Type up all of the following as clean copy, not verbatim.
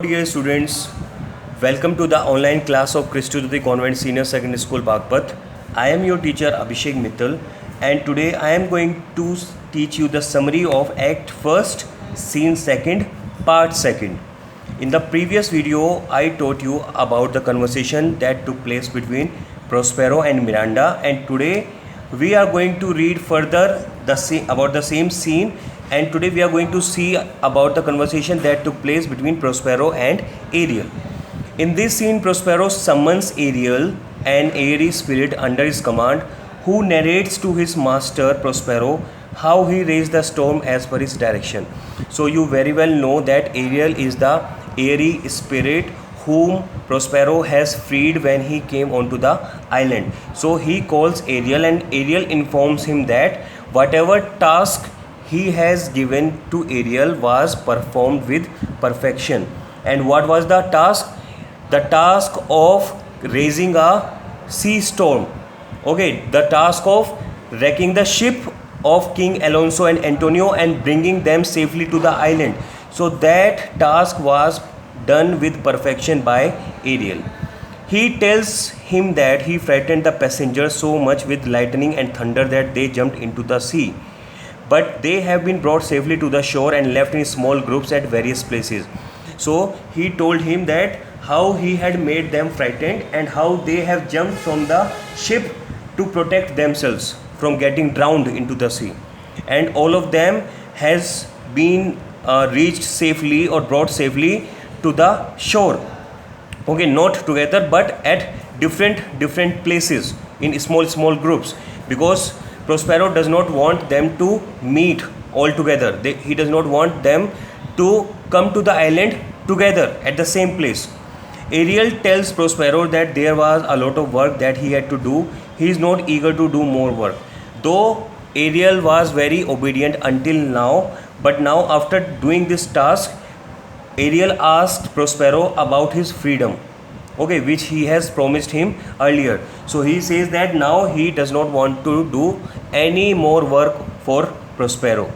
Dear students, welcome to the online class of Christodati Convent Senior Secondary School Bagpat. I am your teacher Abhishek Mittal, and today I am going to teach you the summary of Act 1st, Scene 2nd, Part 2nd. In the previous video, I taught you about the conversation that took place between Prospero and Miranda, and today we are going to read further about the same scene, and today we are going to see about the conversation that took place between Prospero and Ariel. In this scene, Prospero summons Ariel, an airy spirit under his command, who narrates to his master Prospero how he raised the storm as per his direction. So you very well know that Ariel is the airy spirit whom Prospero has freed when he came onto the island. So he calls Ariel, and Ariel informs him that whatever task he has given to Ariel was performed with perfection. And what was the task? The task of raising a sea storm. Okay, the task of wrecking the ship of King Alonso and Antonio and bringing them safely to the island. So that task was done with perfection by Ariel. He tells him that he frightened the passengers so much with lightning and thunder that they jumped into the sea. But they have been brought safely to the shore and left in small groups at various places. So he told him that how he had made them frightened and how they have jumped from the ship to protect themselves from getting drowned into the sea. And all of them has been reached safely or brought safely to the shore. Okay, not together but at different places in small groups, because Prospero does not want them to meet all together. He does not want them to come to the island together at the same place. Ariel tells Prospero that there was a lot of work that he had to do. He is not eager to do more work. Though Ariel was very obedient until now, but now after doing this task, Ariel asked Prospero about his freedom, okay, which he has promised him earlier. So he says that now he does not want to do any more work for Prospero.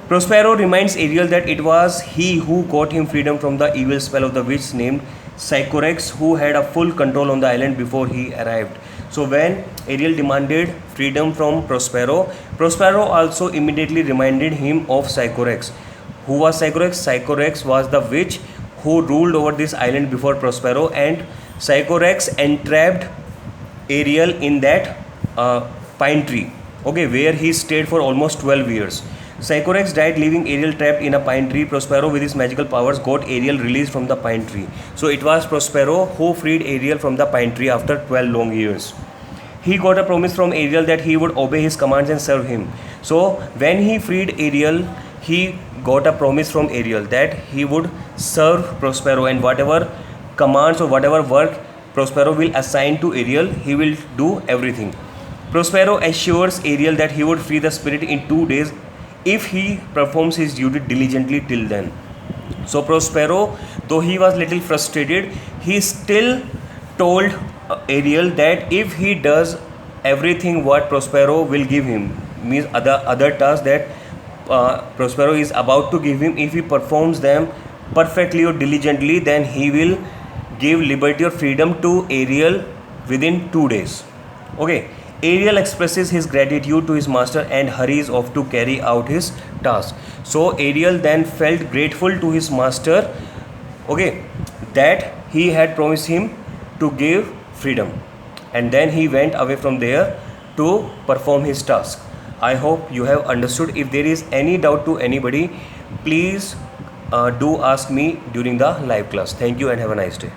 Prospero reminds Ariel that it was he who got him freedom from the evil spell of the witch named Sycorax, who had a full control on the island before he arrived. So when Ariel demanded freedom from Prospero, Prospero also immediately reminded him of Sycorax. Who was Sycorax? Sycorax was the witch who ruled over this island before Prospero, and Sycorax entrapped Ariel in that pine tree, okay, where he stayed for almost 12 years. Sycorax died, leaving Ariel trapped in a pine tree. Prospero, with his magical powers, got Ariel released from the pine tree. So it was Prospero who freed Ariel from the pine tree after 12 long years. He got a promise from Ariel that he would obey his commands and serve him. So when he freed Ariel, he got a promise from Ariel that he would serve Prospero, and whatever commands or whatever work Prospero will assign to Ariel, he will do everything. Prospero assures Ariel that he would free the spirit in 2 days if he performs his duty diligently till then. So Prospero, though he was little frustrated, he still told Ariel that if he does everything what Prospero will give him, means other tasks that Prospero is about to give him, if he performs them perfectly or diligently, then he will give liberty or freedom to Ariel within 2 days. Okay, Ariel expresses his gratitude to his master and hurries off to carry out his task. So Ariel then felt grateful to his master, okay, that he had promised him to give freedom, and then he went away from there to perform his task. I hope you have understood. If there is any doubt to anybody, please do ask me during the live class. Thank you and have a nice day.